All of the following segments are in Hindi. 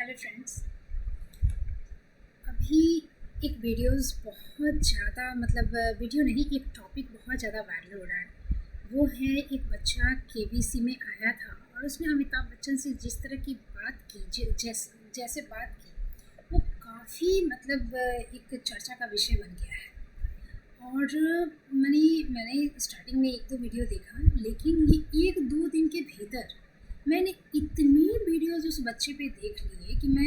Hello friends. अभी एक वीडियोस बहुत ज़्यादा वीडियो नहीं, एक टॉपिक बहुत ज़्यादा वायरल हो रहा है। वो है एक बच्चा केबीसी में आया था और उसने अमिताभ बच्चन से जिस तरह की बात की, जैसे बात की, वो काफ़ी एक चर्चा का विषय बन गया है। और मैंने स्टार्टिंग में एक दो वीडियो देखा, लेकिन ये एक दो दिन के भीतर मैंने इतनी वीडियोज़ उस बच्चे पे देख लिए कि मैं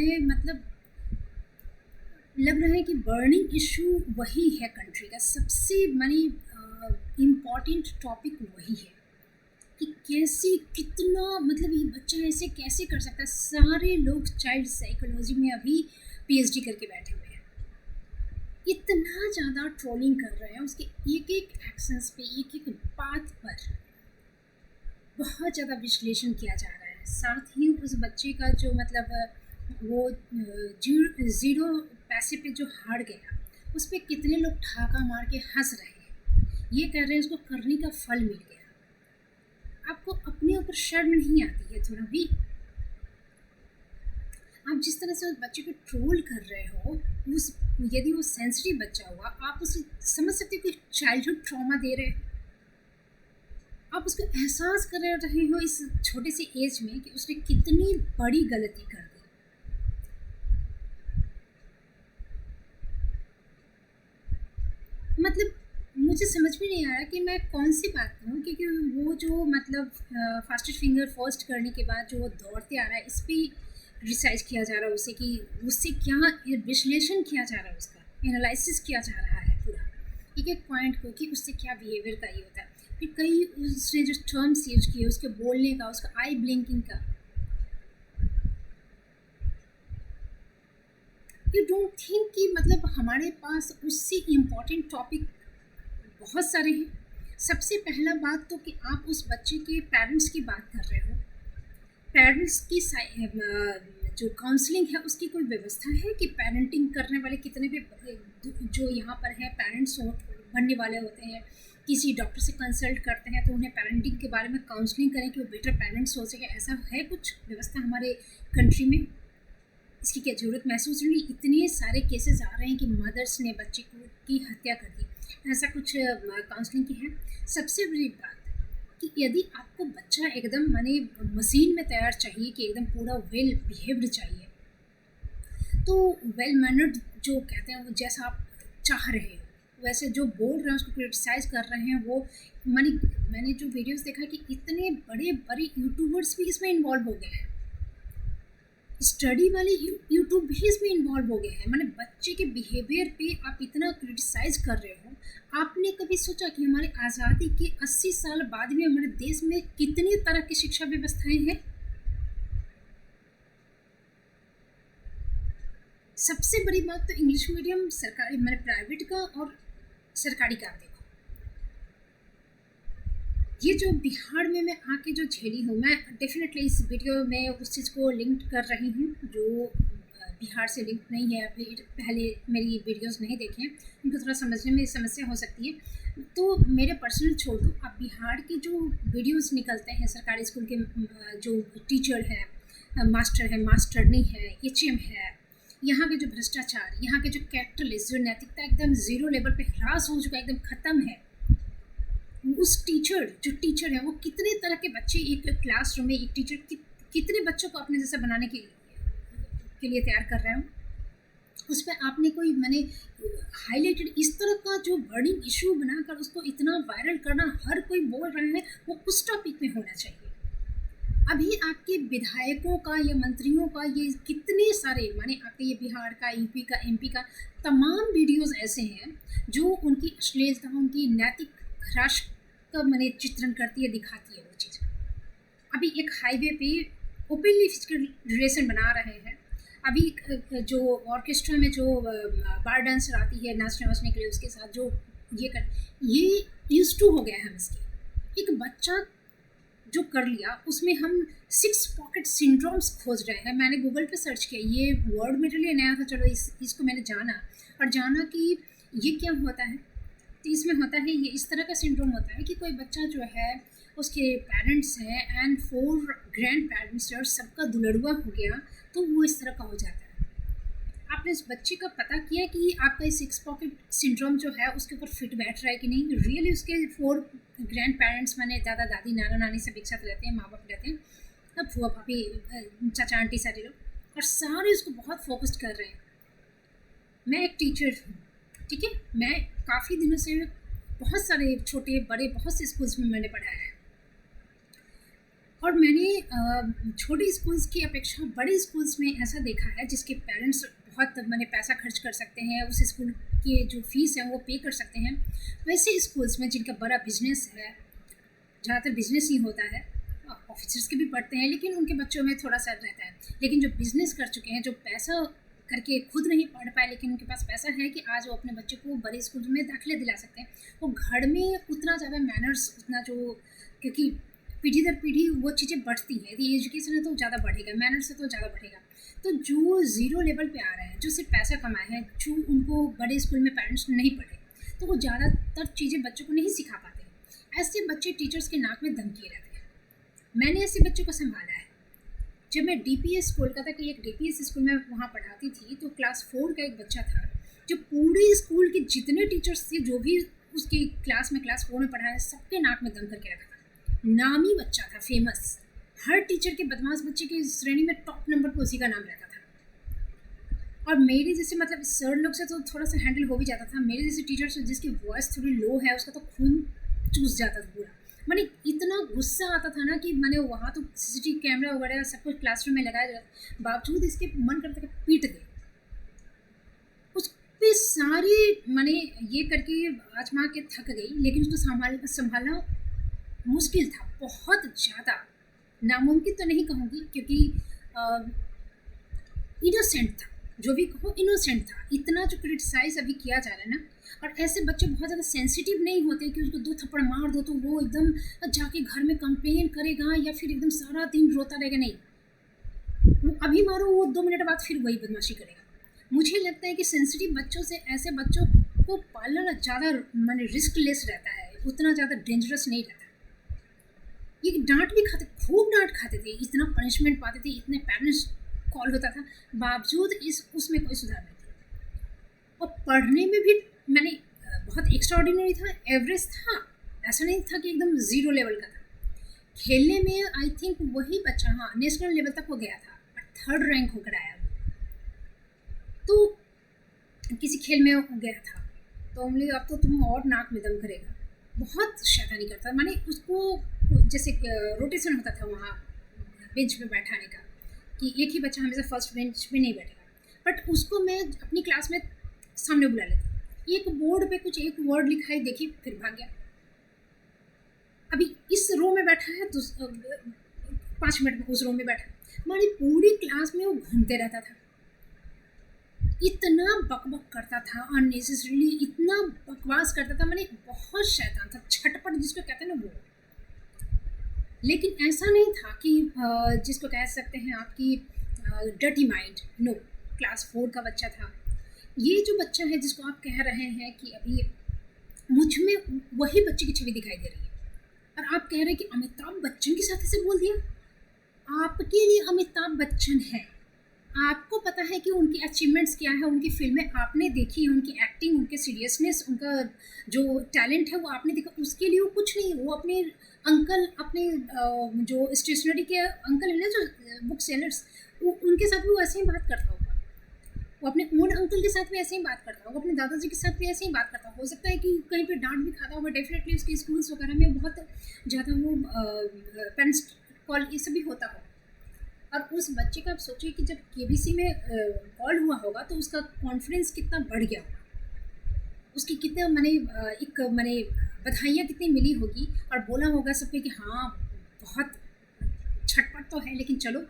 लग रहा है कि बर्निंग इशू वही है। कंट्री का सबसे इम्पॉर्टेंट टॉपिक वही है कि कैसे कितना ये बच्चा ऐसे कैसे कर सकता है। सारे लोग चाइल्ड साइकोलॉजी में अभी पीएचडी करके बैठे हुए हैं, इतना ज़्यादा ट्रोलिंग कर रहे हैं उसके एक एक एक्शंस पे, एक एक बात पर बहुत ज़्यादा विश्लेषण किया जा रहा है। साथ ही उस बच्चे का जो वो ज़ीरो पैसे पे जो हार गया, उस पर कितने लोग ठहाका मार के हंस रहे हैं। ये कह रहे हैं उसको करने का फल मिल गया। आपको अपने ऊपर शर्म नहीं आती है थोड़ा भी? आप जिस तरह से उस बच्चे को ट्रोल कर रहे हो, यदि वो सेंसिटिव बच्चा हुआ, आप उसे समझ सकते हो कि चाइल्डहुड ट्रॉमा दे रहे हो। आप उसको एहसास कर रहे हो इस छोटे से एज में कि उसने कितनी बड़ी गलती कर दी। मुझे समझ में नहीं आ रहा कि मैं कौन सी बात करूँ, क्योंकि वो जो फास्टेस्ट फिंगर फर्स्ट करने के बाद जो वो दौड़ते आ रहा है, इस पर रिसर्च किया जा रहा है उसे, कि उससे क्या विश्लेषण किया जा रहा है, उसका एनालिसिस किया जा रहा है पूरा एक एक पॉइंट को, कि उससे क्या बिहेवियर का ये होता है। फिर कई उसने जो टर्म्स यूज किए, उसके बोलने का, उसका आई ब्लिंकिंग का। यू डोंट थिंक कि हमारे पास उससे इम्पॉर्टेंट टॉपिक बहुत सारे हैं। सबसे पहला बात तो कि आप उस बच्चे के पेरेंट्स की बात कर रहे हो। पेरेंट्स की जो काउंसलिंग है, उसकी कोई व्यवस्था है कि पेरेंटिंग करने वाले कितने भी जो यहाँ पर है पेरेंट्स बनने वाले होते हैं, किसी डॉक्टर से कंसल्ट करते हैं तो उन्हें पेरेंटिंग के बारे में काउंसलिंग करें कि वो बेटर पेरेंट्स हो सके। ऐसा है कुछ व्यवस्था हमारे कंट्री में? इसकी क्या ज़रूरत महसूस नहीं? इतने सारे केसेस आ रहे हैं कि मदर्स ने बच्चे की हत्या कर दी। ऐसा कुछ काउंसलिंग की है? सबसे बड़ी बात कि यदि आपको बच्चा एकदम मशीन में तैयार चाहिए, कि एकदम पूरा वेल बिहेव्ड चाहिए, तो वेल मैनर्ड जो कहते हैं, वो जैसा आप चाह रहे हो वैसे जो बोल रहे हैं उसको क्रिटिसाइज़ कर रहे हैं, वो मैंने जो वीडियोस देखा कि इतने बड़े बड़े यूट्यूबर्स भी इसमें इन्वॉल्व हो गए हैं, स्टडी वाले यूट्यूब भी इसमें इन्वॉल्व हो गए हैं। बच्चे के बिहेवियर पे आप इतना क्रिटिसाइज कर रहे हो। आपने कभी सोचा कि हमारे आज़ादी के 80 साल बाद भी हमारे देश में कितनी तरह की शिक्षा व्यवस्थाएं हैं? सबसे बड़ी बात तो इंग्लिश मीडियम सरकारी, प्राइवेट का और सरकारी का देखो। ये जो बिहार में मैं आके जो झेली हूँ, मैं डेफिनेटली इस वीडियो में उस चीज़ को लिंक कर रही हूँ जो बिहार से लिंक नहीं है। अभी पहले मेरी वीडियोस नहीं देखे हैं, उनको थोड़ा समझने में समस्या हो सकती है, तो मेरे पर्सनल छोड़ दो। आप बिहार की जो वीडियोस निकलते हैं सरकारी स्कूल के, जो टीचर हैं, मास्टर है, मास्टरनी है, एचएम है, यहाँ के जो भ्रष्टाचार, यहाँ के जो कैपिटलिस्ट, जो नैतिकता एकदम ज़ीरो लेवल पे ह्रास हो चुका है, एकदम ख़त्म है। उस जो टीचर है, वो कितने तरह के बच्चे एक क्लासरूम में, एक टीचर कितने बच्चों को अपने जैसा बनाने के लिए तैयार कर रहे हो। उस पर आपने कोई हाईलाइटेड इस तरह का जो बर्निंग इशू बनाकर उसको इतना वायरल करना, हर कोई बोल रहे हैं, वो उस टॉपिक में होना चाहिए। अभी आपके विधायकों का या मंत्रियों का ये कितने सारे आपके ये बिहार का, यूपी का, एमपी का तमाम वीडियोस ऐसे हैं जो उनकी अश्लीलता, उनकी नैतिक ह्रास का चित्रण करती है, दिखाती है वो चीज़। अभी एक हाईवे पे ओपनली फिजिकल रिलेशन बना रहे हैं। अभी जो ऑर्केस्ट्रा में जो बार डांसर आती है नाचने वाचने के लिए, उसके साथ जो ये यूज टू हो गया है हम इसके। एक बच्चा जो कर लिया, उसमें हम 6 पॉकेट सिंड्रोम्स खोज रहे हैं। मैंने गूगल पे सर्च किया, ये वर्ड मेरे लिए नया था, चलो इसको मैंने जाना कि ये क्या होता है। तो इसमें होता है, ये इस तरह का सिंड्रोम होता है कि कोई बच्चा जो है उसके पेरेंट्स हैं एंड 4 ग्रैंड पेरेंट्स और सबका दुलड़ुआ हो गया, तो वो इस तरह का हो जाता है। आपने इस बच्चे का पता किया कि आपका इस 6 पॉकेट सिंड्रोम जो है उसके ऊपर फिट बैठ रहा है कि नहीं? रियली उसके 4 ग्रैंड पेरेंट्स माने दादा दादी नाना नानी सब एक साथ रहते हैं, माँ बाप रहते हैं, अब फूफा भाभी चाचा आंटी सारे लोग, और सारे उसको बहुत फोकस्ड कर रहे हैं। मैं एक टीचर हूँ, ठीक है, मैं काफ़ी दिनों से बहुत सारे छोटे बड़े बहुत से स्कूल्स में मैंने पढ़ाया है, और मैंने छोटे स्कूल्स की अपेक्षा बड़े स्कूल्स में ऐसा देखा है जिसके पेरेंट्स बहुत मैंने पैसा खर्च कर सकते हैं, उस स्कूल की जो फीस है वो पे कर सकते हैं। वैसे स्कूल्स में जिनका बड़ा बिजनेस है, ज़्यादातर बिजनेस ही होता है, ऑफिसर्स के भी पढ़ते हैं लेकिन उनके बच्चों में थोड़ा सा रहता है, लेकिन जो बिजनेस कर चुके हैं, जो पैसा करके खुद नहीं पढ़ पाए लेकिन उनके पास पैसा है कि आज वो अपने बच्चे को बड़े स्कूल में दाखिला दिला सकते हैं, वो घर में उतना ज़्यादा मैनर्स उतना जो, क्योंकि पीढ़ी दर पीढ़ी वो चीज़ें बढ़ती हैं, यदि एजुकेशन है तो ज़्यादा बढ़ेगा, मैनर्स है तो ज़्यादा बढ़ेगा। तो जो ज़ीरो लेवल पे आ रहे हैं, जो सिर्फ पैसा कमाए हैं, जो उनको बड़े स्कूल में पेरेंट्स नहीं पढ़े, तो वो ज़्यादातर चीज़ें बच्चों को नहीं सिखा पाते। ऐसे बच्चे टीचर्स के नाक में दम किए रहते हैं। मैंने ऐसे बच्चों को संभाला है। जब मैं डीपीएस कोलकाता के एक डीपीएस स्कूल में वहाँ पढ़ाती थी, तो क्लास 4 का एक बच्चा था जो पूरे स्कूल के जितने टीचर्स थे, जो भी उसकी क्लास में क्लास 4 में पढ़ाया, सबके नाक में दम करके रखा था। नामी बच्चा था, फेमस, हर टीचर के बदमाश बच्चे की श्रेणी में टॉप नंबर पर उसी का नाम रहता था। और मेरे जैसे मतलब सर लोग से तो थोड़ा सा हैंडल हो भी जाता था, मेरे जैसे टीचर से जिसकी वॉइस थोड़ी लो है उसका तो खून चूस जाता था पूरा। मैंने इतना गुस्सा आता था ना कि मैंने वहाँ तो सीसीटीवी कैमरा वगैरह सब कुछ क्लासरूम में लगाया जाता, बावजूद इसके मन करता था कि पीट दे उस पे सारी, मैंने ये करके आजमा के थक गई, लेकिन उसको संभालना मुश्किल था, बहुत ज़्यादा। नामुमकिन तो नहीं कहूँगी क्योंकि इनोसेंट था, जो भी कहो इनोसेंट था। इतना जो क्रिटिसाइज अभी किया जा रहा है ना, और ऐसे बच्चे बहुत ज़्यादा सेंसिटिव नहीं होते कि उसको 2 थप्पड़ मार दो तो वो एकदम जाके घर में कंप्लेन करेगा या फिर एकदम सारा दिन रोता रहेगा, नहीं, वो अभी मारो वो 2 मिनट बाद फिर वही बदमाशी करेगा। मुझे लगता है कि सेंसिटिव बच्चों से ऐसे बच्चों को पालना ज़्यादा माने रिस्क लेस रहता है, उतना ज़्यादा डेंजरस नहीं रहता। ये डांट भी खाते, खूब डांट खाते थे, इतना पनिशमेंट पाते थे, इतने पेरेंट्स कॉल होता था, बावजूद उसमें कोई सुधार नहीं था। और पढ़ने में भी मैंने बहुत एक्स्ट्रा ऑर्डिनरी था, एवरेज था, ऐसा नहीं था कि एकदम ज़ीरो लेवल का था। खेलने में आई थिंक वही बच्चा, हाँ, नेशनल लेवल तक वो गया था, 3rd रैंक होकर आया। तो किसी खेल में गया था, तो हमने अब तो तुम और नाक में दम करेगा, बहुत शैतानी करता। मैंने उसको जैसे रोटेशन होता था वहाँ बेंच पे बैठाने का, कि एक ही बच्चा हमेशा फर्स्ट बेंच पे नहीं बैठेगा, बट उसको मैं अपनी क्लास में सामने बुला लेती, एक बोर्ड पे कुछ एक वर्ड लिखाई, देखी, फिर भाग गया। अभी इस रो में बैठा है तो 5 मिनट में उस रो में बैठा, हमारी पूरी क्लास में वो घूमते रहता था, इतना बकबक करता था अननेसेसरीली, इतना बकवास करता था, मैंने बहुत शैतान था, छटपट जिसको कहते हैं ना वो। लेकिन ऐसा नहीं था कि जिसको कह सकते हैं आपकी डर्टी माइंड, नो, क्लास 4 का बच्चा था। ये जो बच्चा है जिसको आप कह रहे हैं कि अभी मुझ में वही बच्चे की छवि दिखाई दे रही है, और आप कह रहे हैं कि अमिताभ बच्चन के साथ ऐसे बोल दिया। आपके लिए अमिताभ बच्चन है, आपको पता है कि उनकी अचीवमेंट्स क्या है, उनकी फिल्में आपने देखी, उनकी एक्टिंग, उनके सीरियसनेस, उनका जो टैलेंट है वो आपने देखा, उसके लिए वो कुछ नहीं, वो अपने अंकल, अपने जो स्टेशनरी के अंकल है ना, जो बुक सेलर्स, उनके साथ भी वो ऐसे ही बात करता होगा, वो अपने ओन अंकल के साथ भी ऐसे ही बात करता होगा, अपने दादाजी के साथ भी ऐसे ही बात करता होगा। हो सकता है कि कहीं पे डांट भी खाता होगा, डेफिनेटली उसके स्कूल्स वगैरह में बहुत ज़्यादा वो पेरेंट्स कॉल ये सब भी होता होगा। और उस बच्चे का आप सोचिए कि जब केबीसी में कॉल हुआ होगा तो उसका कॉन्फिडेंस कितना बढ़ गया होगा, उसकी कितना एक बधाइयाँ कितनी मिली होगी, और बोला होगा सबको कि हाँ बहुत छटपट तो है लेकिन चलो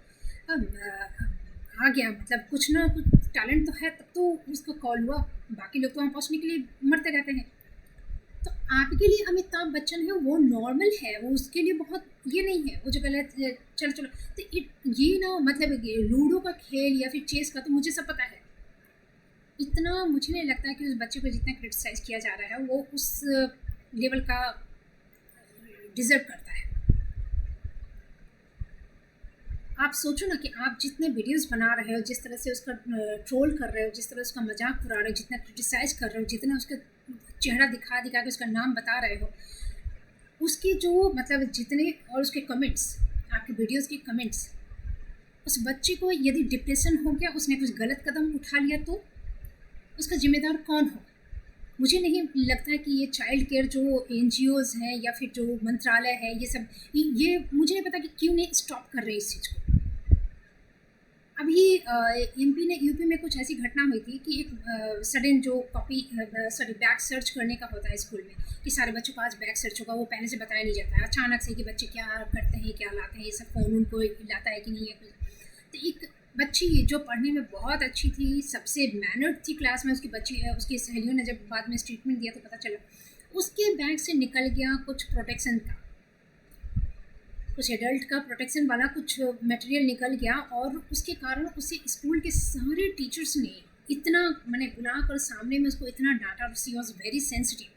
आ गया, मतलब कुछ ना कुछ टैलेंट तो है, तब तो उसका कॉल हुआ, बाकी लोग तो वहाँ पहुँचने के लिए मरते रहते हैं। तो आपके लिए अमिताभ बच्चन है वो नॉर्मल है, वो उसके लिए बहुत ये नहीं है, वो जो गलत चलो तो ये ना, मतलब लूडो का खेल या फिर चेस का तो मुझे सब पता है, इतना मुझे नहीं लगता है कि उस बच्चे को जितना क्रिटिसाइज किया जा रहा है वो उस लेवल का डिज़र्व करता है। आप सोचो ना कि आप जितने वीडियोस बना रहे हो, जिस तरह से उसका ट्रोल कर रहे हो, जिस तरह उसका मजाक उड़ा रहे हो, जितना क्रिटिसाइज कर रहे हो, जितना उसका चेहरा दिखा दिखा के उसका नाम बता रहे हो, उसकी जो मतलब जितने और उसके कमेंट्स, आपके वीडियोस के कमेंट्स, उस बच्चे को यदि डिप्रेशन हो गया, उसने कुछ गलत कदम उठा लिया, तो उसका जिम्मेदार कौन हो? मुझे नहीं लगता है कि ये चाइल्ड केयर जो एनजीओज़ हैं या फिर जो मंत्रालय है, ये सब ये मुझे नहीं पता कि क्यों नहीं स्टॉप कर रहे इस चीज़ को। अभी एमपी ने यूपी में कुछ ऐसी घटना हुई थी कि एक सडन जो बैग सर्च करने का होता है स्कूल में, कि सारे बच्चों का आज बैग सर्च होगा, वो पहले से बताया नहीं जाता है, अचानक से कि बच्चे क्या करते हैं, क्या लाते हैं, ये सब फ़ोन उनको लाता है कि नहीं है। तो एक बच्ची जो पढ़ने में बहुत अच्छी थी, सबसे मैनर्ड थी क्लास में, उसकी सहेलियों ने जब बाद में स्टेटमेंट दिया तो पता चला उसके बैग से निकल गया कुछ प्रोटेक्शन का, कुछ एडल्ट का प्रोटेक्शन वाला कुछ मटेरियल निकल गया, और उसके कारण उसे स्कूल के सारे टीचर्स ने इतना मैंने बुलाकर सामने में उसको इतना डांटा, और शी वॉज वेरी सेंसिटिव।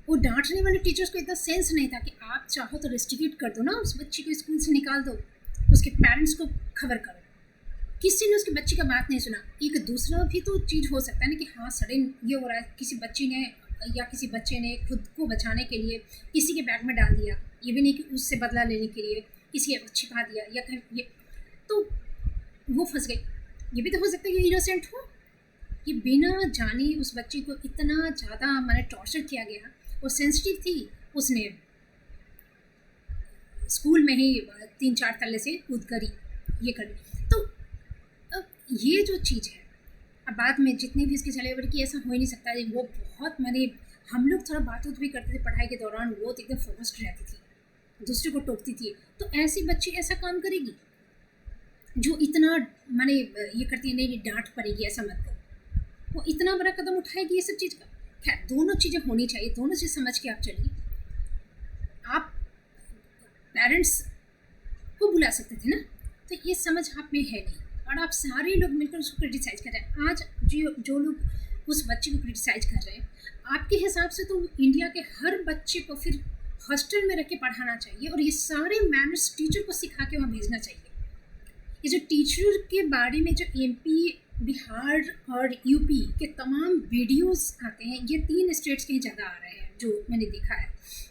वो डांटने वाले टीचर्स को इतना सेंस नहीं था कि आप चाहो तो रेस्ट्रिक्ट कर दो ना, उस बच्ची को स्कूल से निकाल दो, उसके पेरेंट्स को खबर करो। किसी ने उसके बच्चे का बात नहीं सुना। एक दूसरा भी तो चीज़ हो सकता है ना कि हाँ सडन ये हो रहा है, किसी बच्ची ने या किसी बच्चे ने खुद को बचाने के लिए किसी के बैग में डाल दिया, ये भी नहीं कि उससे बदला लेने के लिए किसी के छिपा दिया या कहीं ये, तो वो फंस गई। ये भी तो हो सकता है कि इनोसेंट हो, ये बिना जाने उस बच्ची को इतना ज़्यादा मैंने टॉर्चर किया गया। वो सेंसिटिव थी, उसने स्कूल में ही 3-4 तल्ले से कूद करी, ये करी। तो अब ये जो चीज़ है, अब बाद में जितनी भी इसकी सेलिब्रिटी की, ऐसा हो ही नहीं सकता है। वो बहुत मैंने हम लोग थोड़ा बात भी करते थे पढ़ाई के दौरान, वो तो एकदम फोकस्ड रहती थी, दूसरे को टोकती थी। तो ऐसी बच्ची ऐसा काम करेगी जो इतना मैंने ये करती है, नहीं डांट पड़ेगी ऐसा मत करो, वो इतना बड़ा कदम उठाएगी ये सब चीज़ का। खैर दोनों चीज़ें होनी चाहिए, दोनों चीज़ समझ के आप चलिए। आप पेरेंट्स को बुला सकते थे ना, तो ये समझ आप में है नहीं, और आप सारे लोग मिलकर उसको क्रिटिसाइज कर रहे हैं। आज जो लोग उस बच्चे को क्रिटिसाइज कर रहे हैं, आपके हिसाब से तो इंडिया के हर बच्चे को फिर हॉस्टल में रख के पढ़ाना चाहिए, और ये सारे मैनर्स टीचर को सिखा के वहाँ भेजना चाहिए। ये जो टीचर के बारे में जो एमपी, बिहार और यूपी के तमाम वीडियोस आते हैं, ये 3 स्टेट्स के ही ज़्यादा आ रहे हैं जो मैंने देखा है,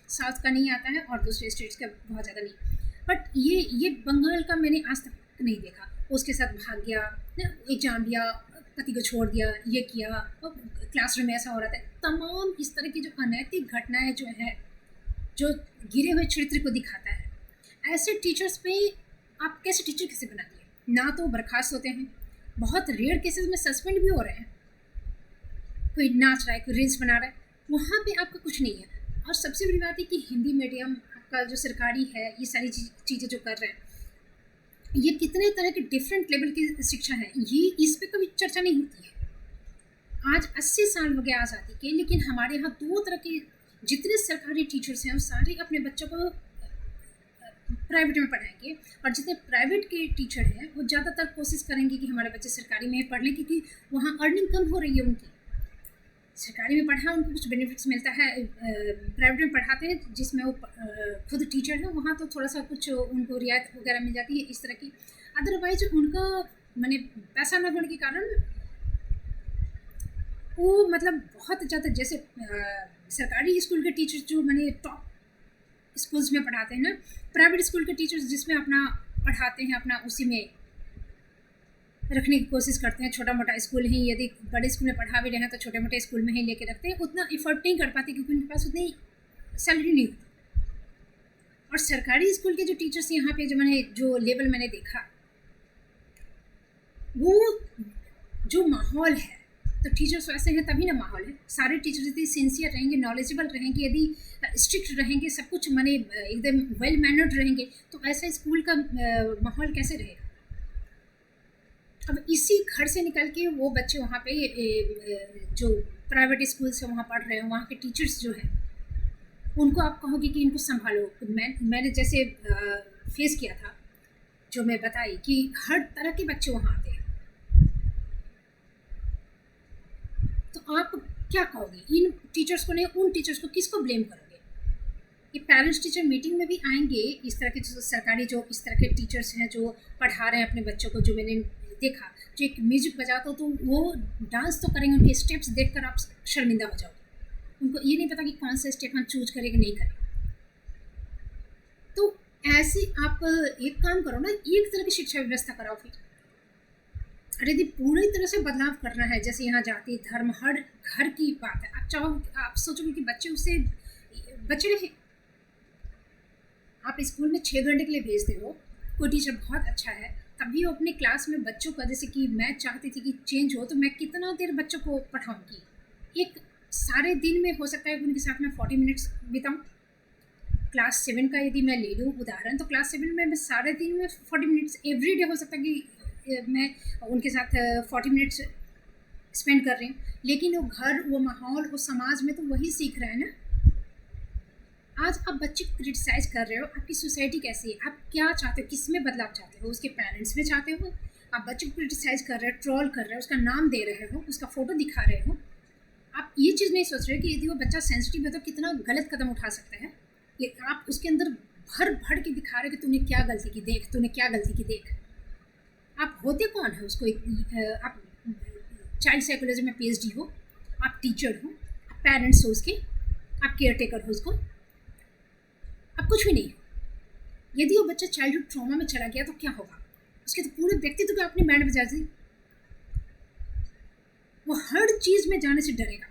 साउथ का नहीं आता है और दूसरे स्टेट्स का बहुत ज़्यादा नहीं। बट ये बंगाल का मैंने आज तक नहीं देखा। उसके साथ भाग गया, एग्जाम दिया, पति को छोड़ दिया, ये किया, और क्लासरूम में ऐसा हो रहा था। तमाम इस तरह की जो अनैतिक घटनाएं जो है, जो गिरे हुए चरित्र को दिखाता है, ऐसे टीचर्स पे आप कैसे टीचर कैसे बना दिए? ना तो बर्खास्त होते हैं, बहुत रेयर केसेस में सस्पेंड भी हो रहे हैं, कोई नाच रहा है, कोई रील्स बना रहा है, वहाँ पे आपका कुछ नहीं है। और सबसे बड़ी बात है कि हिंदी मीडियम आपका जो सरकारी है, ये सारी चीज़ें जो कर रहे हैं, ये कितने तरह के डिफरेंट लेवल की शिक्षा है, ये इस पर कभी चर्चा नहीं होती है। आज 80 साल हो गया आज़ादी के, लेकिन हमारे यहाँ 2 तरह के जितने सरकारी टीचर्स हैं वो सारे अपने बच्चों को प्राइवेट में पढ़ाएंगे, और जितने प्राइवेट के टीचर हैं वो ज़्यादातर कोशिश करेंगे कि हमारे बच्चे सरकारी में पढ़ लें, क्योंकि वहाँ अर्निंग कम हो रही है उनकी। सरकारी में पढ़ा उनको कुछ बेनिफिट्स मिलता है, प्राइवेट में पढ़ाते हैं जिसमें वो खुद टीचर है, वहाँ तो थोड़ा सा कुछ उनको रियायत वगैरह मिल जाती है इस तरह की। अदरवाइज उनका मैंने पैसा न होने के कारण वो मतलब बहुत ज़्यादा, जैसे सरकारी स्कूल के टीचर जो मैंने टॉप स्कूल्स में पढ़ाते हैं ना, प्राइवेट स्कूल के टीचर्स जिसमें अपना पढ़ाते हैं, अपना उसी में रखने की कोशिश करते हैं। छोटा मोटा स्कूल ही, यदि बड़े स्कूल में पढ़ा भी रहे हैं तो छोटे मोटे स्कूल में ही लेके रखते हैं, उतना एफर्ट नहीं कर पाते क्योंकि उनके पास उतनी सैलरी नहीं होती। और सरकारी स्कूल के जो टीचर्स यहाँ पे जो मैंने जो लेवल मैंने देखा, वो जो माहौल है, तो टीचर्स वैसे हैं तभी ना माहौल है। सारे टीचर्स यदि सिंसियर रहेंगे, नॉलेजेबल रहेंगे, यदि स्ट्रिक्ट रहेंगे, सब कुछ माने एकदम वेल मैनर्ड रहेंगे, तो ऐसा स्कूल का माहौल कैसे रहेगा? अब इसी घर से निकल के वो बच्चे वहाँ पे जो प्राइवेट स्कूल से वहाँ पढ़ रहे हैं, वहाँ के टीचर्स जो हैं, उनको आप कहोगे कि इनको संभालो। मैंने जैसे फेस किया था, जो मैं बताई कि हर तरह के बच्चे वहाँ आते हैं, तो आप क्या कहोगे? इन टीचर्स को नहीं, उन टीचर्स को, किसको ब्लेम करोगे? ये पेरेंट्स टीचर मीटिंग में भी आएंगे, इस तरह के जो सरकारी जो इस तरह के टीचर्स हैं जो पढ़ा रहे हैं अपने बच्चों को, जो मैंने देखा जो एक म्यूजिक बजाता हो तो वो डांस तो करेंगे, उनके स्टेप्स देखकर आप शर्मिंदा हो जाओगे। उनको ये नहीं पता कि कौन सा स्टेप हम चूज करें कि नहीं करें। तो ऐसे आप एक काम करो ना, एक तरह की शिक्षा व्यवस्था कराओ फिर। और यदि पूरी तरह से बदलाव करना है, जैसे यहाँ जाति धर्म हर घर की बात है, आप चाहो आप सोचोगे कि बच्चे उससे बचे रहे। आप स्कूल में 6 घंटे के लिए भेजते हो, कोई टीचर बहुत अच्छा है, तभी वो अपने क्लास में बच्चों का, जैसे कि मैं चाहती थी कि चेंज हो, तो मैं कितना देर बच्चों को पढ़ाऊँगी। एक सारे दिन में हो सकता है उनके साथ मैं 40 मिनट्स बिताऊँ। क्लास 7 का यदि मैं ले लूँ उदाहरण, तो क्लास 7 में मैं सारे दिन में 40 मिनट्स एवरी डे हो सकता है कि मैं उनके साथ 40 मिनट्स स्पेंड कर रही हूँ। लेकिन वो घर, वो माहौल, वो समाज में तो वही सीख रहे हैं ना। आज आप बच्चे को क्रिटिसाइज कर रहे हो, आपकी सोसाइटी कैसी है, आप क्या चाहते हो, किस में बदलाव चाहते हो, उसके पेरेंट्स में चाहते हो। आप बच्चे को क्रिटिसाइज कर रहे हो, ट्रोल कर रहे हो, उसका नाम दे रहे हो, उसका फ़ोटो दिखा रहे हो। आप ये चीज़ नहीं सोच रहे कि यदि वो बच्चा सेंसिटिव है तो कितना गलत कदम उठा सकता है। ये आप उसके अंदर भर भर के दिखा रहे हो कि तूने क्या गलती की देख, तूने क्या गलती की देख। आप होते कौन है उसको, आप चाइल्ड साइकोलॉजी में PhD हो, आप टीचर हो, आप पेरेंट्स हो उसके, आप केयर टेकर हो उसको, आप कुछ भी नहीं हो। यदि वो बच्चा चाइल्डहुड ट्रॉमा में चला गया तो क्या होगा, उसके तो पूरे व्यक्तित्व को अपनी बैंड बजा दी। वो हर चीज़ में जाने से डरेगा।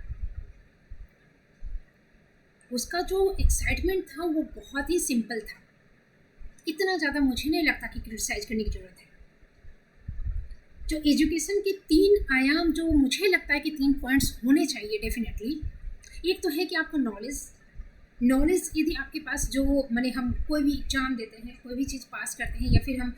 उसका जो एक्साइटमेंट था वो बहुत ही सिंपल था। इतना ज़्यादा मुझे नहीं लगता कि क्रिटिसाइज करने की ज़रूरत है। जो एजुकेशन के 3 आयाम, जो मुझे लगता है कि 3 पॉइंट्स होने चाहिए डेफिनेटली। एक तो है कि आपको नॉलेज यदि आपके पास, जो माने हम कोई भी एग्ज़ाम देते हैं, कोई भी चीज़ पास करते हैं, या फिर हम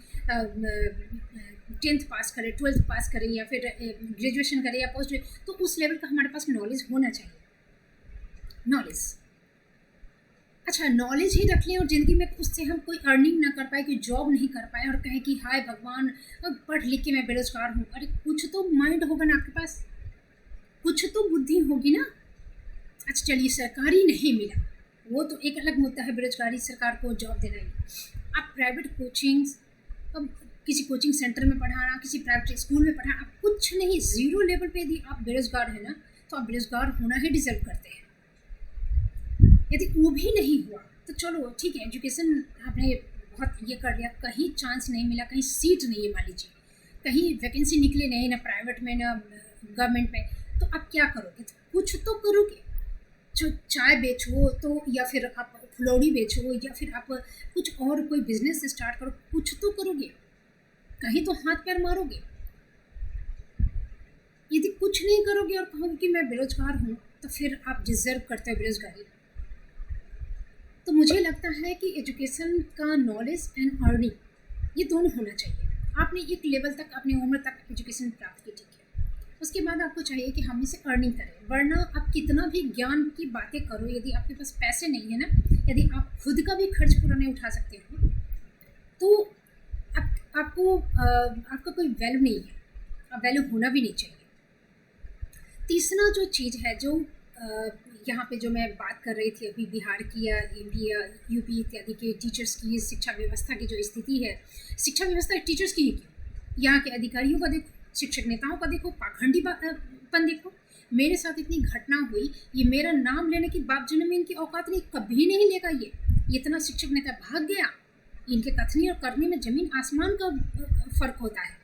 10th पास करें, 12th पास करें, या फिर ग्रेजुएशन करें या पोस्ट, तो उस लेवल का हमारे पास नॉलेज होना चाहिए। नॉलेज, अच्छा नॉलेज ही रख लें और ज़िंदगी में उससे हम कोई अर्निंग ना कर पाए, कोई जॉब नहीं कर पाए और कहें कि हाय भगवान पढ़ लिख के मैं बेरोजगार हूँ। अरे कुछ तो माइंड होगा ना आपके पास, कुछ तो बुद्धि होगी ना। अच्छा चलिए सरकारी नहीं मिला, वो तो एक अलग मुद्दा है, बेरोजगारी सरकार को जॉब देना ही। आप प्राइवेट कोचिंग्स, अब किसी कोचिंग सेंटर में पढ़ाना, किसी प्राइवेट स्कूल में पढ़ाना, आप कुछ नहीं, ज़ीरो लेवल पे यदि आप बेरोजगार हैं ना, तो आप बेरोजगार होना ही डिजर्व करते हैं। यदि वो भी नहीं हुआ तो चलो ठीक है, एजुकेशन आपने बहुत ये कर लिया, कहीं चांस नहीं मिला, कहीं सीट नहीं है, मान लीजिए कहीं वैकेंसी निकले नहीं, ना प्राइवेट में ना गवर्नमेंट में, तो आप क्या करोगे? तो कुछ तो करोगे, जो चाय बेचो तो, या फिर आप फुलौड़ी बेचो, या फिर आप कुछ और कोई बिजनेस स्टार्ट करो, कुछ तो करोगे, कहीं तो हाथ पैर मारोगे। यदि कुछ नहीं करोगे और कहोगे कि मैं बेरोजगार हूँ, तो फिर आप डिजर्व करते हो बेरोजगारी। तो मुझे लगता है कि एजुकेशन का नॉलेज एंड अर्निंग ये दोनों होना चाहिए। आपने एक लेवल तक, अपनी उम्र तक एजुकेशन प्राप्त की, ठीक है, उसके बाद आपको चाहिए कि हम इसे अर्निंग करें। वरना आप कितना भी ज्ञान की बातें करो, यदि आपके पास पैसे नहीं है ना, यदि आप खुद का भी खर्च पूरा नहीं उठा सकते हो, तो आपका कोई वैल्यू नहीं है, वैल्यू होना भी नहीं चाहिए। तीसरा जो चीज़ है, जो यहाँ पे जो मैं बात कर रही थी अभी, बिहार की या MP या UP इत्यादि के टीचर्स की शिक्षा व्यवस्था की जो स्थिति है, शिक्षा व्यवस्था टीचर्स की ही क्यों, यहाँ के अधिकारियों का देखो, शिक्षक नेताओं का देखो, पाखंडीपन देखो। मेरे साथ इतनी घटना हुई, ये मेरा नाम लेने की बावजूद में इनकी औकात नहीं, कभी नहीं लेगा ये इतना शिक्षक नेता भाग गया। इनके कथनी और करने में ज़मीन आसमान का फ़र्क होता है।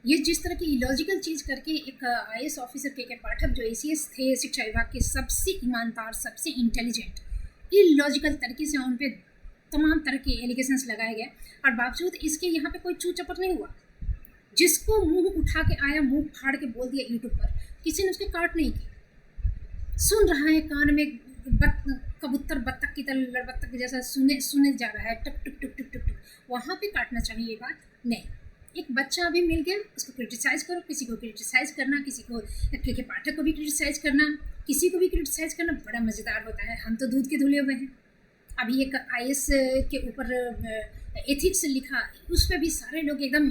ये जिस तरह की इलॉजिकल चीज़ करके एक IAS ऑफिसर के पाठक, जो ACS थे शिक्षा विभाग के, सबसे ईमानदार, सबसे इंटेलिजेंट, इलॉजिकल तरीके से उन पर तमाम तरह के एलिगेशंस लगाए गए, और बावजूद इसके यहाँ पे कोई चू चपट नहीं हुआ। जिसको मुंह उठा के आया, मुंह फाड़ के बोल दिया यूट्यूब पर, किसी ने उसके काट नहीं की। सुन रहा है कान में, कबूतर बत्तख की तरह, लड़बत्तख के जैसा सुने जा रहा है, टक टुक टुक टुक टुक टुक, वहाँ पे काटना चाहिए ये बात नहीं। एक बच्चा अभी मिल गया, उसको क्रिटिसाइज करो, किसी को क्रिटिसाइज करना, किसी को के पाठक को भी क्रिटिसाइज करना, किसी को भी क्रिटिसाइज करना बड़ा मज़ेदार होता है। हम तो दूध के धुले हुए हैं। अभी एक IAS के ऊपर एथिक्स लिखा, उस पर भी सारे लोग एकदम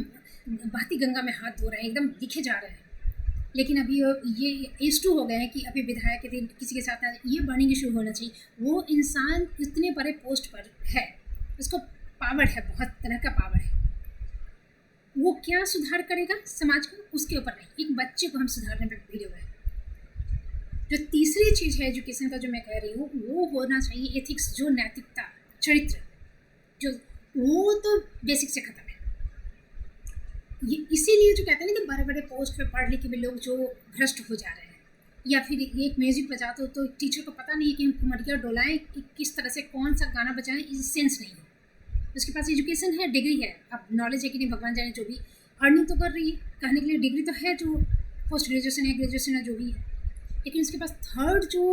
बहती गंगा में हाथ धो रहे हैं, एकदम लिखे जा रहे हैं। लेकिन अभी ये एज टू हो गए हैं कि अभी विधायक के दिन किसी के साथ ये बर्निंग इशू होना चाहिए। वो इंसान इतने बड़े पोस्ट पर है, उसको पावर है, बहुत तरह का पावर है, वो क्या सुधार करेगा समाज का, उसके ऊपर नहीं, एक बच्चे को हम सुधारने पर भिड़े हुए हैं। जो तीसरी चीज़ है एजुकेशन का जो मैं कह रही हूँ, वो होना चाहिए एथिक्स, जो नैतिकता, चरित्र, जो वो तो बेसिक से खत्म है। ये इसीलिए जो कहते हैं ना कि बड़े बड़े पोस्ट पे पढ़ लिख के भी लोग जो भ्रष्ट हो जा रहे हैं, या फिर एक म्यूजिक बजाते हो तो टीचर को पता नहीं है कि हम कुमरिया डोलाएं कि किस तरह से कौन सा गाना बजाएं, इस सेंस नहीं है। उसके पास एजुकेशन है, डिग्री है, अब नॉलेज है कि नहीं भगवान जाने, जो भी अर्निंग तो कर रही है, कहने के लिए डिग्री तो है, जो पोस्ट ग्रेजुएशन है, ग्रेजुएशन है, जो भी है, लेकिन उसके पास थर्ड जो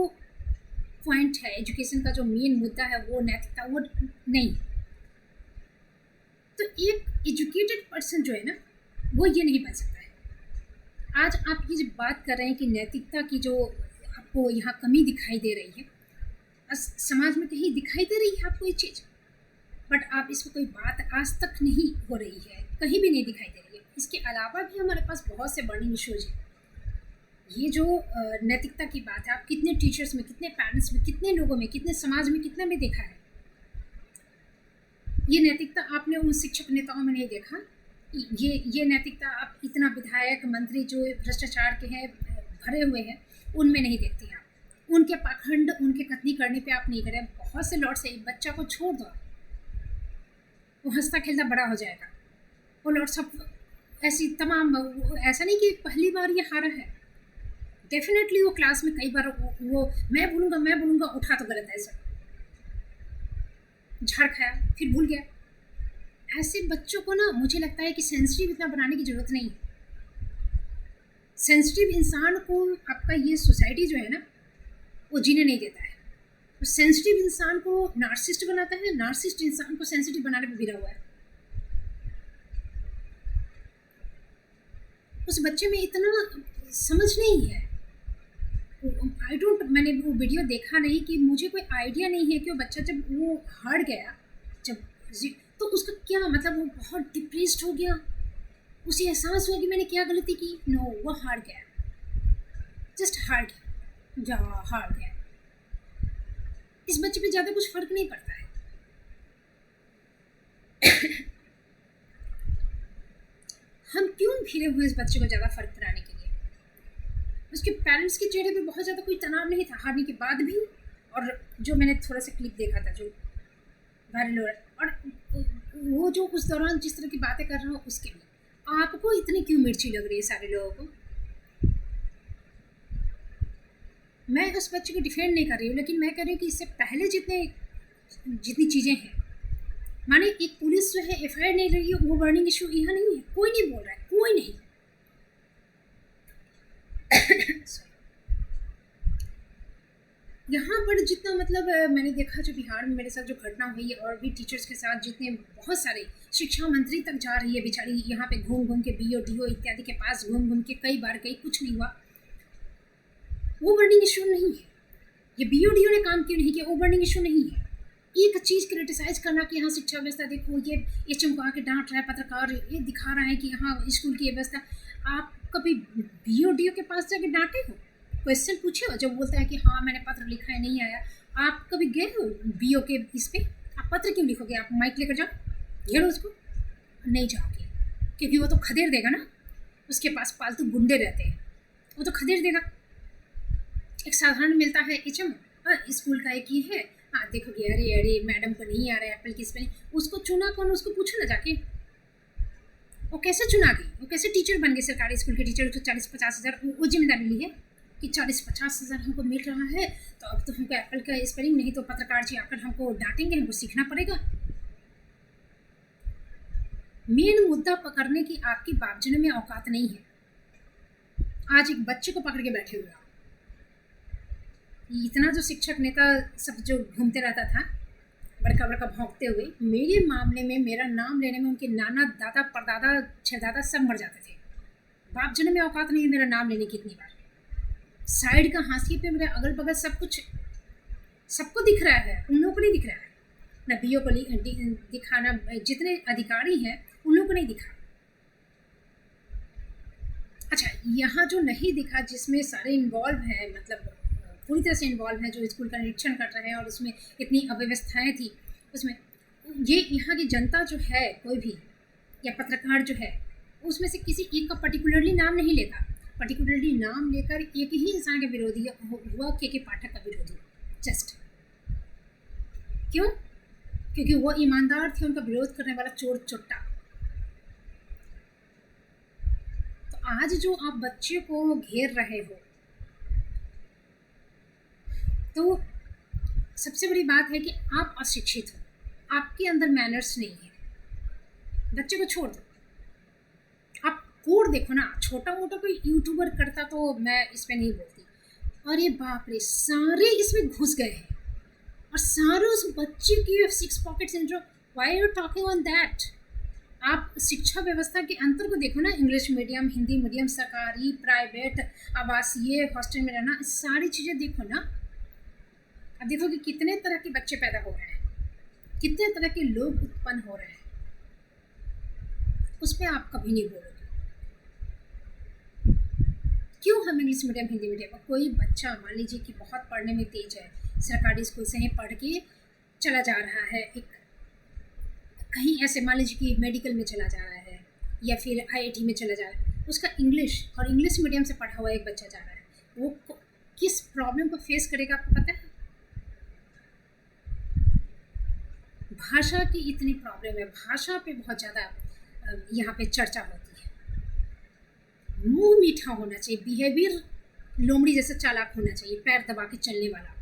पॉइंट है एजुकेशन का, जो मेन मुद्दा है, वो नैतिकता, वो नहीं। तो एक एजुकेटेड पर्सन जो है ना, वो ये नहीं बन सकता है। आज आप ये जब बात कर रहे हैं कि नैतिकता की जो आपको यहाँ कमी दिखाई दे रही है, समाज में कहीं दिखाई दे रही है आपको ये चीज़, बट आप इस पर कोई बात आज तक नहीं हो रही है, कहीं भी नहीं दिखाई दे रही है। इसके अलावा भी हमारे पास बहुत से बर्निंग इश्यूज हैं। ये जो नैतिकता की बात है, आप कितने टीचर्स में, कितने पेरेंट्स में, कितने लोगों में, कितने समाज में, कितना में देखा है। ये नैतिकता आपने उन शिक्षक नेताओं में नहीं देखा। ये नैतिकता आप इतना विधायक, मंत्री जो भ्रष्टाचार के हैं, भरे हुए हैं, उनमें नहीं देखते हैं आप। उनके पाखंड, उनके कथनी करने पे आप नहीं करें। बहुत से लॉट से बच्चा को छोड़ दो, वो हंसता खेलता बड़ा हो जाएगा। वो लॉट सब ऐसी तमाम, ऐसा नहीं कि पहली बार ये हारा है, डेफिनेटली वो क्लास में कई बार वो मैं बोलूँगा उठा तो गलत है, ऐसा झाड़ खाया फिर भूल गया। ऐसे बच्चों को ना, मुझे लगता है कि सेंसिटिव इतना बनाने की ज़रूरत नहीं है। सेंसिटिव इंसान को आपका ये सोसाइटी जो है ना, वो जीने नहीं देता है। तो सेंसिटिव इंसान को नार्सिस्ट बनाता है, नार्सिस्ट इंसान को सेंसिटिव बनाने पर गिरा हुआ है। उस बच्चे में इतना समझ नहीं है। मैंने वो वीडियो देखा नहीं, कि मुझे कोई आइडिया नहीं है कि वो बच्चा जब वो हार गया, जब तो उसका क्या मतलब, वो बहुत डिप्रेस्ड हो गया, उसे एहसास हुआ कि मैंने क्या गलती की। नो, वो हार गया, जस्ट हार गया, हार गया। इस बच्चे पे ज़्यादा कुछ फर्क नहीं पड़ता है। हम क्यों भिड़े हुए इस बच्चे को ज़्यादा फर्क पड़ाने के लिए? उसके पेरेंट्स के चेहरे पे बहुत ज़्यादा कोई तनाव नहीं था हारने के बाद भी, और जो मैंने थोड़ा सा क्लिप देखा था जो वायरल हो रहा है, और वो जो उस दौरान जिस तरह की बातें कर रहा हूँ उसके लिए आपको इतनी क्यों मिर्ची लग रही है सारे लोगों को? मैं उस बच्चे को डिफेंड नहीं कर रही हूँ, लेकिन मैं कह रही हूँ कि इससे पहले जितनी चीज़ें हैं, माने एक पुलिस जो है FIR नहीं रही है, वो बर्निंग इशू यहाँ नहीं है, कोई नहीं बोल रहा है, कोई नहीं। यहाँ पर जितना मतलब मैंने देखा, जो बिहार में मेरे साथ जो घटना हुई है, और भी टीचर्स के साथ जितने बहुत सारे, शिक्षा मंत्री तक जा रही है बेचारी, यहाँ पे घूम घूम के BO DO इत्यादि के पास घूम घूम के कई बार गई, कुछ नहीं हुआ। वो बर्निंग इशू नहीं है। ये BO DO ने काम क्यों नहीं किया, वो बर्निंग इशू नहीं है। एक चीज़ क्रिटिसाइज करना कि यहाँ शिक्षा व्यवस्था देखो, ये चमका के डांट रहा है पत्रकार, ये दिखा रहा है कि यहाँ स्कूल की व्यवस्था। आप कभी BO DO के पास जाके डांटे हो, क्वेश्चन पूछे हो? जब बोलता है कि हाँ मैंने पत्र लिखा है, नहीं आया, आप कभी गए हो BO के इस पर? आप पत्र क्यों लिखोगे? आप माइक लेकर जाओ, घेरो उसको, नहीं जाओगे, क्योंकि वो तो खदेड़ देगा ना। उसके पास पालतू गुंडे रहते हैं, वो तो खदेड़ देगा। एक साधारण मिलता है HM, स्कूल का एक ये है, हाँ देखोगे, अरे मैडम को नहीं आ रहा है एप्पल किस पे नहीं, उसको चुना कौन? उसको पूछो ना जाके, वो कैसे चुना गई, वो कैसे टीचर बन गई, सरकारी स्कूल के टीचर। उसको 40-50 हज़ार वो जिम्मेदारी ली है कि 40-50 हज़ार हमको मिल रहा है, तो अब तो हमको एप्पल का स्पेलिंग, नहीं तो पत्रकार जी आकर हमको डांटेंगे, हमको सीखना पड़ेगा। मेन मुद्दा पकड़ने की आपकी बापजने में औकात नहीं है। आज एक बच्चे को पकड़ के बैठे हुए, इतना जो शिक्षक नेता सब जो घूमते रहता था बड़का बड़का भौंकते हुए, मेरे मामले में मेरा नाम लेने में उनके नाना, दादा, परदादा, छदादा सब मर जाते थे। बाप जन्म में औकात नहीं है मेरा नाम लेने की इतनी बार। साइड का हाशिए पे मेरे अगल बगल सब कुछ सबको दिख रहा है, उन लोगों को नहीं दिख रहा है। न BO को दिखाना, जितने अधिकारी हैं उन लोगों को नहीं दिखा। अच्छा, यहाँ जो नहीं दिखा जिसमें सारे इन्वॉल्व हैं, मतलब पूरी तरह से इन्वॉल्व हैं, जो स्कूल का निरीक्षण कर रहे हैं और उसमें इतनी अव्यवस्थाएं थी उसमें, ये यहाँ की जनता जो है कोई भी, या पत्रकार जो है, उसमें से किसी एक का पर्टिकुलरली नाम नहीं लेता। पर्टिकुलरली नाम लेकर एक ही इंसान का विरोधी हुआ, के पाठक का विरोधी। जस्ट क्यों? क्योंकि वो ईमानदार थे, उनका विरोध करने वाला चोर चुट्टा। तो आज जो आप बच्चे को घेर रहे हो, तो सबसे बड़ी बात है कि आप अशिक्षित हो, आपके अंदर मैनर्स नहीं है। बच्चे को छोड़ दो, आप कोड देखो ना। छोटा मोटा कोई यूट्यूबर करता तो मैं इस पर नहीं बोलती, अरे बाप रे, सारे इसमें घुस गए हैं और सारे उस बच्चे की six pocket syndrome. Why are you talking on that? आप शिक्षा व्यवस्था के अंतर को देखो ना, इंग्लिश मीडियम, हिंदी मीडियम, सरकारी, प्राइवेट, आवासीय, हॉस्टल में रहना, सारी चीज़ें देखो ना। अब देखो कि कितने तरह के बच्चे पैदा हो रहे हैं, कितने तरह के लोग उत्पन्न हो रहे हैं, उस पर आप कभी नहीं बोलोगे। क्यों हम इंग्लिश मीडियम, हिंदी मीडियम? कोई बच्चा मान लीजिए कि बहुत पढ़ने में तेज है, सरकारी स्कूल से ही पढ़ के चला जा रहा है, एक कहीं ऐसे मान लीजिए कि मेडिकल में चला जा रहा है या फिर आईआईटी में चला जा रहा है, उसका इंग्लिश और इंग्लिश मीडियम से पढ़ा हुआ एक बच्चा जा रहा है, वो किस प्रॉब्लम को फेस करेगा आपको पता है? भाषा की इतनी प्रॉब्लम है, भाषा पे बहुत ज़्यादा यहाँ पे चर्चा होती है। मुंह मीठा होना चाहिए, बिहेवियर लोमड़ी जैसा चालाक होना चाहिए, पैर दबा के चलने वाला।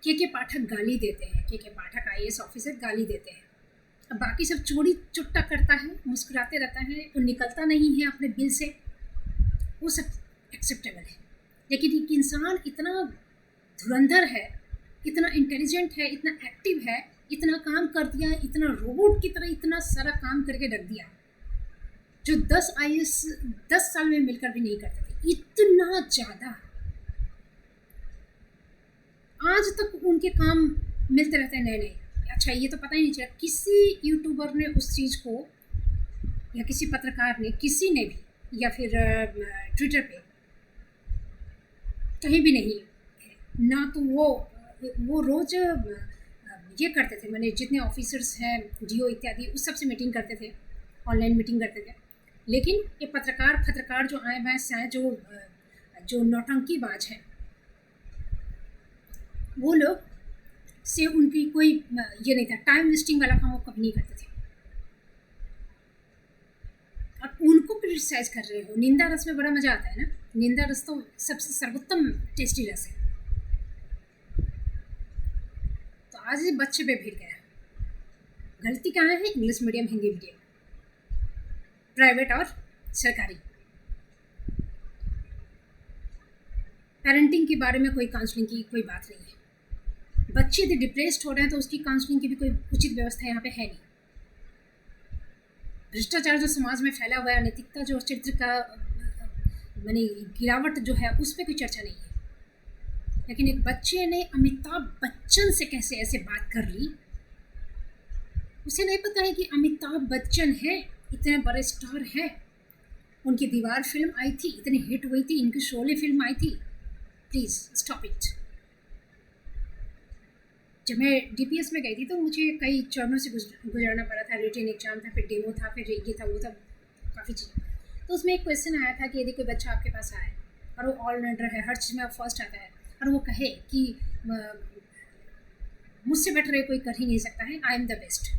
के पाठक गाली देते हैं, के पाठक आईएएस ऑफिसर गाली देते हैं, अब बाकी सब चोरी चुट्टा करता है, मुस्कुराते रहता है, तो निकलता नहीं है अपने दिल से, वो सब एक्सेप्टेबल है। लेकिन एक इंसान इतना धुरंधर है, इतना इंटेलिजेंट है, इतना एक्टिव है, इतना काम कर दिया, इतना रोबोट की तरह इतना सारा काम करके रख दिया, जो 10 आईएएस 10 साल में मिलकर भी नहीं करते थे, इतना ज़्यादा। आज तक उनके काम मिलते रहते हैं नए नए। अच्छा, ये तो पता ही नहीं चला किसी यूट्यूबर ने उस चीज़ को, या किसी पत्रकार ने, किसी ने भी, या फिर ट्विटर पे कहीं भी नहीं ना। तो वो रोज़ ये करते थे, मैंने जितने ऑफिसर्स हैं, डीओ इत्यादि, उस सब से मीटिंग करते थे, ऑनलाइन मीटिंग करते थे। लेकिन ये पत्रकार जो आए बैस हैं, जो नौटंकीबाज हैं, वो लोग से उनकी कोई ये नहीं था, टाइम वेस्टिंग वाला काम वो कभी नहीं करते थे। और उनको क्रिटिसाइज कर रहे हो, निंदा रस में बड़ा मज़ा आता है ना। निंदा रस तो सबसे सर्वोत्तम टेस्टी रस है। तो आज ये बच्चे पे भिड़ गया। गलती कहाँ है? English medium, Hindi medium, private और सरकारी। पेरेंटिंग के बारे में कोई काउंसलिंग की कोई बात नहीं है। बच्चे यदि डिप्रेस्ड हो रहे हैं तो उसकी काउंसलिंग की भी कोई उचित व्यवस्था यहाँ पे है नहीं। भ्रष्टाचार जो समाज में फैला हुआ है, नैतिकता जो चरित्र का माने गिरावट जो है, उस पर कोई चर्चा नहीं है। लेकिन एक बच्चे ने अमिताभ बच्चन से कैसे ऐसे बात कर ली, उसे नहीं पता है कि अमिताभ बच्चन है, इतने बड़े स्टार है। उनकी दीवार फिल्म आई थी, इतनी हिट हुई थी, इनकी शोले फिल्म आई थी। Please stop it. जब मैं डीपीएस में गई थी तो मुझे कई चरणों से गुजरना पड़ा था। रिटन एग्जाम था, फिर डेमो था, फिर ये था, वो था, काफ़ी चीज़ें। तो उसमें एक क्वेश्चन आया था कि यदि कोई बच्चा आपके पास आए और वो ऑलराउंडर है, हर चीज़ में फर्स्ट आता है, और वो कहे कि मुझसे बेटर कोई कर ही नहीं सकता है, आई एम द बेस्ट,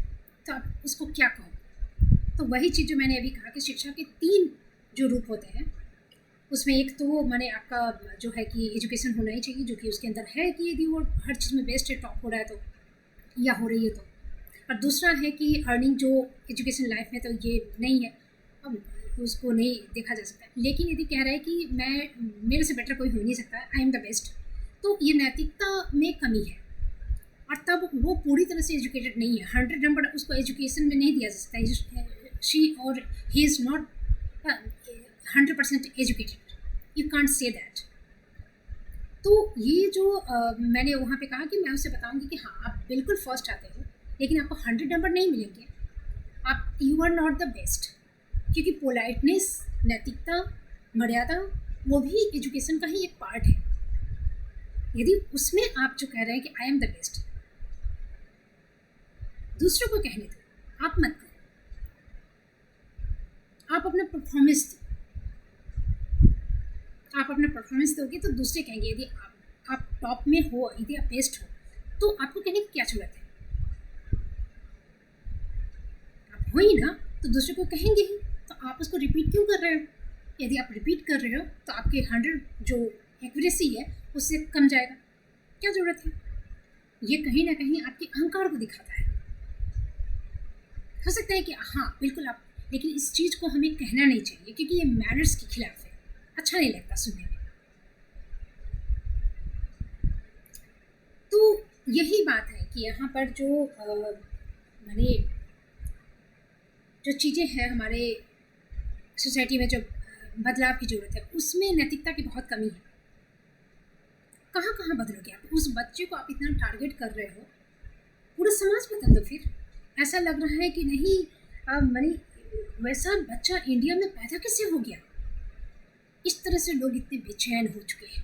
तो आप उसको क्या कहो? तो वही चीज़ जो मैंने अभी कहा कि शिक्षा के 3 जो रूप होते हैं, उसमें एक तो मैंने आपका जो है कि एजुकेशन होना ही चाहिए, जो कि उसके अंदर है कि यदि वो हर चीज़ में बेस्ट है, टॉप हो रहा है तो, या हो रही है तो। और दूसरा है कि अर्निंग जो एजुकेशन लाइफ में तो ये नहीं है, अब उसको नहीं देखा जा सकता। लेकिन यदि कह रहा है कि मेरे से बेटर कोई हो नहीं सकता, आई एम द बेस्ट, तो ये नैतिकता में कमी है। और तब वो पूरी तरह से एजुकेटेड नहीं है। 100 नंबर उसको एजुकेशन में नहीं दिया जा सकता। शी और he is not 100% educated, you can't say that. तो ये जो मैंने वहाँ पे कहा कि मैं उससे बताऊँगी कि हाँ, आप बिल्कुल फर्स्ट आते हो, लेकिन आपको 100 नंबर नहीं मिलेंगे, आप you are not the best. क्योंकि पोलाइटनेस, नैतिकता, मर्यादा वो भी एजुकेशन का ही एक पार्ट है। यदि उसमें आप जो कह रहे हैं कि आई एम द बेस्ट, दूसरों को कहने दो, आप मत करो। आप अपना परफॉर्मेंस दो, आप अपना परफॉर्मेंस दोगे तो दूसरे कहेंगे। यदि आप टॉप में हो, यदि आप बेस्ट हो, तो आपको कहने की क्या जरूरत है? आप हो ही ना, तो दूसरे को कहेंगे ही। तो आप उसको रिपीट क्यों कर रहे हो? यदि आप रिपीट कर रहे हो तो आपके 100 जो एक्यूरेसी है उससे कम जाएगा। क्या ज़रूरत है? ये कहीं ना कहीं आपके अहंकार को दिखाता है। हो सकता है कि हाँ बिल्कुल आप, लेकिन इस चीज़ को हमें कहना नहीं चाहिए क्योंकि ये मैनर्स के खिलाफ है, अच्छा नहीं लगता सुनने में। तो यही बात है कि यहाँ पर जो माने जो चीज़ें हैं हमारे सोसाइटी में, जो बदलाव की ज़रूरत है, उसमें नैतिकता की बहुत कमी है। कहाँ कहाँ बदलोगे आप? उस बच्चे को आप इतना टारगेट कर रहे हो, पूरा समाज बदल दो फिर। ऐसा लग रहा है कि नहीं, माने वैसा बच्चा इंडिया में पैदा कैसे हो गया? इस तरह से लोग इतने बेचैन हो चुके हैं,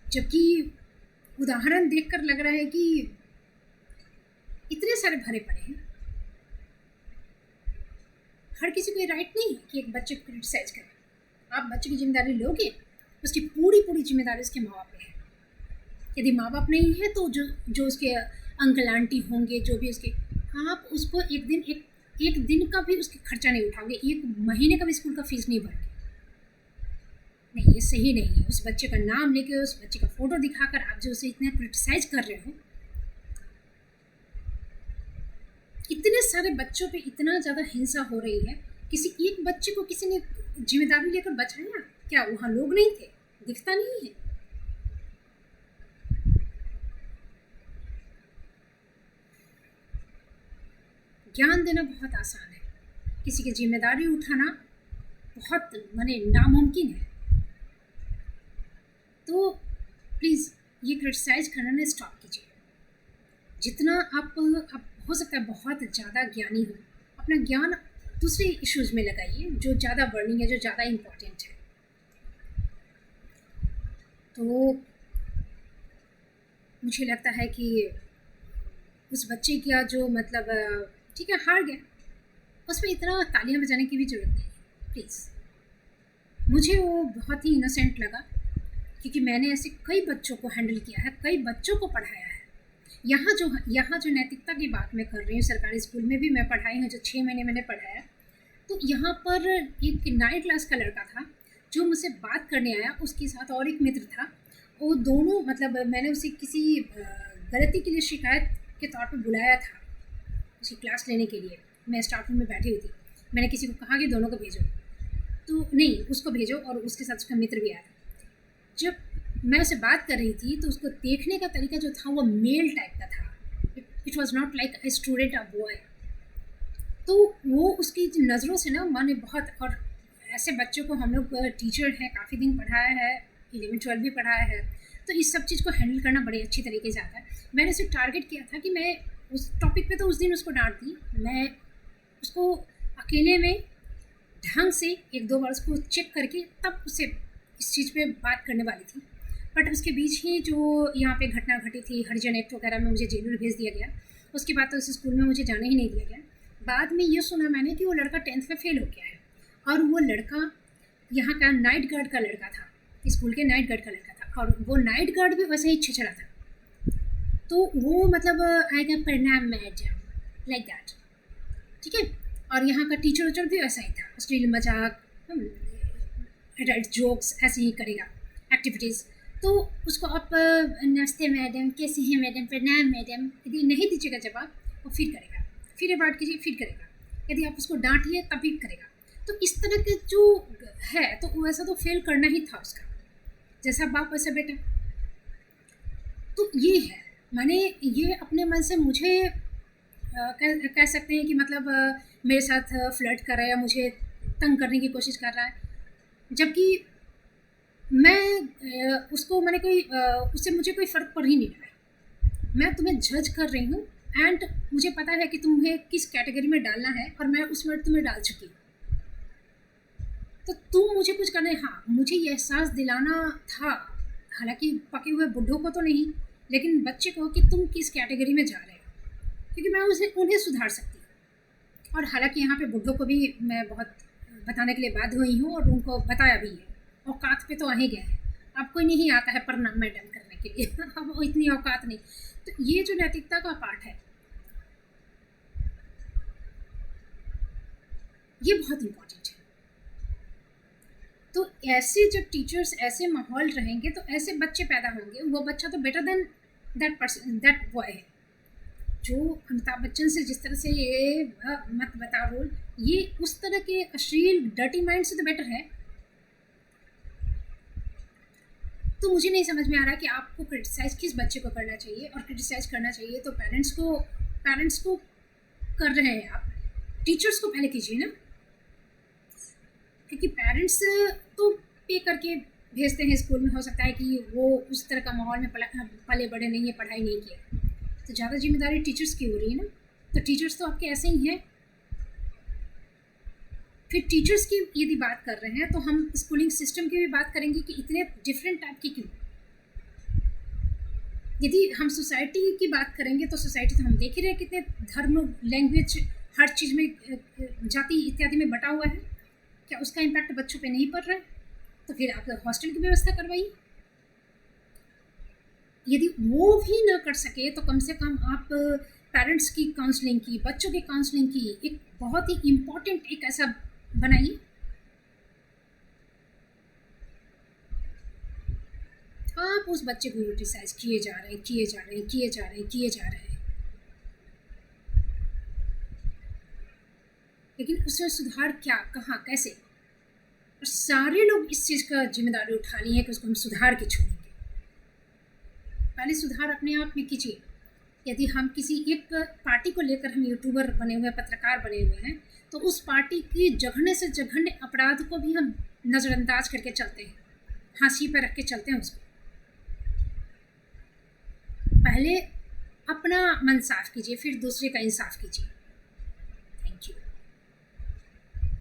जबकि उदाहरण देखकर लग रहा है कि इतने सारे भरे पड़े हैं। हर किसी को ये राइट नहीं है कि एक बच्चे को क्रिटिसाइज करें। आप बच्चे की जिम्मेदारी लोगे, उसकी पूरी पूरी जिम्मेदारी उसके माँ बाप पे है। यदि माँ बाप नहीं है तो जो उसके अंकल आंटी होंगे, जो भी उसके, आप उसको एक दिन का भी उसके खर्चा नहीं उठाओगे, एक महीने का भी स्कूल का फीस नहीं भरोगे। नहीं, ये सही नहीं है। उस बच्चे का नाम लेके, उस बच्चे का फोटो दिखाकर आप जो उसे इतना क्रिटिसाइज कर रहे हो, इतने सारे बच्चों पे इतना ज़्यादा हिंसा हो रही है। किसी एक बच्चे को किसी ने जिम्मेदारी लेकर बचाया क्या? वहाँ लोग नहीं थे? दिखता नहीं है? ज्ञान देना बहुत आसान है, किसी की जिम्मेदारी उठाना बहुत माने नामुमकिन है। तो प्लीज़ ये क्रिटिसाइज करना स्टॉप कीजिए। जितना आप हो सकता है बहुत ज़्यादा ज्ञानी हो, अपना ज्ञान दूसरे इश्यूज़ में लगाइए जो ज़्यादा बर्निंग है, जो ज़्यादा इम्पोर्टेंट है। तो मुझे लगता है कि उस बच्चे का जो मतलब ठीक है हार गया, उसमें इतना तालियां बजाने की भी ज़रूरत नहीं है प्लीज़। मुझे वो बहुत ही इनोसेंट लगा क्योंकि मैंने ऐसे कई बच्चों को हैंडल किया है, कई बच्चों को पढ़ाया है। यहाँ जो नैतिकता की बात मैं कर रही हूँ, सरकारी स्कूल में भी मैं पढ़ाई हूँ, जो 6 महीने मैंने पढ़ाया। तो यहाँ पर एक 9th क्लास का लड़का था जो मुझसे बात करने आया, उसके साथ और एक मित्र था। वो दोनों मतलब मैंने उसे किसी गलती के लिए शिकायत के तौर पर बुलाया था उसकी क्लास लेने के लिए। मैं स्टाफ रूम में बैठी हुई थी, मैंने किसी को कहा कि दोनों को भेजो, तो नहीं उसको भेजो, और उसके साथ उसका मित्र भी आया था। जब मैं उससे बात कर रही थी तो उसको देखने का तरीका जो था वो मेल टाइप का था। It was not like a student a boy. तो वो उसकी नज़रों से ना मैंने बहुत, और ऐसे बच्चों को हम लोग टीचर हैं, काफ़ी दिन पढ़ाया है, 11-12 भी पढ़ाया है, तो इस सब चीज़ को हैंडल करना बड़े अच्छी तरीके से आता है। मैंने उसे टारगेट किया था कि मैं उस टॉपिक पे तो उस दिन उसको डांट दी, मैं उसको अकेले में ढंग से 1-2 बार उसको चेक करके तब उसे इस चीज़ पे बात करने वाली थी। बट उसके बीच ही जो यहाँ पे घटना घटी थी, हरिजन एक्ट वगैरह में मुझे जेल भेज दिया गया। उसके बाद तो उस स्कूल में मुझे जाने ही नहीं दिया गया। बाद में ये सुना मैंने कि वो लड़का 10th में फेल हो गया है, और वो लड़का यहाँ का नाइट गार्ड का लड़का था, स्कूल के नाइट गार्ड का लड़का था, और वो नाइट गार्ड भी वैसे ही छिछड़ा था। तो वो मतलब आएगा प्रणाम मैडम लाइक दैट, ठीक है। और यहाँ का टीचर उचर भी वैसा ही था, अश्लील मजाक, एडल्ट जोक्स ऐसे ही करेगा, एक्टिविटीज़। तो उसको आप नमस्ते मैडम, कैसे हैं मैडम, प्रणाम मैडम, यदि नहीं दीजिएगा जवाब वो फिर करेगा, फिर अवार्ड कीजिए फिर करेगा, यदि आप उसको डांटिए तभी करेगा। तो इस तरह के जो है, तो वैसा तो फेल करना ही था उसका, जैसा बाप वैसा बेटा। तो ये है, माने ये अपने मन से मुझे कह सकते हैं कि मतलब मेरे साथ फ्लर्ट कर रहा है या मुझे तंग करने की कोशिश कर रहा है, जबकि मैं उसको मैंने कोई उससे मुझे कोई फ़र्क पड़ ही नहीं रहा है। मैं तुम्हें जज कर रही हूँ एंड मुझे पता है कि तुम्हें किस कैटेगरी में डालना है और मैं उसमें तुम्हें डाल चुकी हूँ। तो तुम मुझे कुछ करना है, हाँ मुझे ये एहसास दिलाना था, हालांकि पके हुए बुढ़ों को तो नहीं, लेकिन बच्चे को, कि तुम किस कैटेगरी में जा रहे हो, क्योंकि मैं उन्हें सुधार सकती हूँ। और हालांकि यहाँ पे बुढ़ों को भी मैं बहुत बताने के लिए बाध्य हुई हूँ और उनको बताया भी है। औकात पे तो आ ही गए हैं, अब कोई नहीं आता है परिणाम मेंटेन करने के लिए अब इतनी औकात नहीं। तो ये जो नैतिकता का पाठ है, ये बहुत इम्पोर्टेंट है। तो ऐसे जब टीचर्स, ऐसे माहौल रहेंगे तो ऐसे बच्चे पैदा होंगे। वो बच्चा तो better than that person, that boy है। जो अमिताभ बच्चन से जिस तरह से ये मत बता रोल, ये उस तरह के अश्लील डर्टी माइंड से तो बेटर है। तो मुझे नहीं समझ में आ रहा कि आपको क्रिटिसाइज़ किस बच्चे को करना चाहिए, और क्रिटिसाइज़ करना चाहिए तो पेरेंट्स को कर रहे हैं आप, टीचर्स को पहले कीजिए ना, क्योंकि पेरेंट्स तो पे करके भेजते हैं स्कूल में। हो सकता है कि वो उस तरह का माहौल में पले बड़े नहीं है, पढ़ाई नहीं किया, तो ज़्यादा जिम्मेदारी टीचर्स की हो रही है ना। तो टीचर्स तो आपके ऐसे ही हैं। फिर टीचर्स की यदि बात कर रहे हैं तो हम स्कूलिंग सिस्टम की भी बात करेंगे कि इतने डिफरेंट टाइप की क्यों। यदि हम सोसाइटी की बात करेंगे तो सोसाइटी तो हम देख ही रहे हैं कितने धर्म, लैंग्वेज, हर चीज़ में, जाति इत्यादि में बटा हुआ है। क्या उसका इम्पैक्ट बच्चों पे नहीं पड़ रहा है? तो फिर आप हॉस्टल की व्यवस्था करवाइए। यदि वो भी ना कर सके तो कम से कम आप पेरेंट्स की काउंसलिंग की, बच्चों की काउंसलिंग की एक बहुत ही इम्पॉर्टेंट एक ऐसा बनाइए। आप उस बच्चे को क्रिटिसाइज किए जा रहे हैं, लेकिन उसमें सुधार क्या, कहाँ, कैसे? और सारे लोग इस चीज़ का जिम्मेदारी उठा ली है कि उसको हम सुधार के छोड़ेंगे। पहले सुधार अपने आप में कीजिए। यदि हम किसी एक पार्टी को लेकर हम यूट्यूबर बने हुए हैं, पत्रकार बने हुए हैं, तो उस पार्टी की जघन्य से जघन्य अपराध को भी हम नज़रअंदाज करके चलते हैं, फांसी पर रख के चलते हैं उसको। पहले अपना मन साफ कीजिए, फिर दूसरे का इंसाफ कीजिए।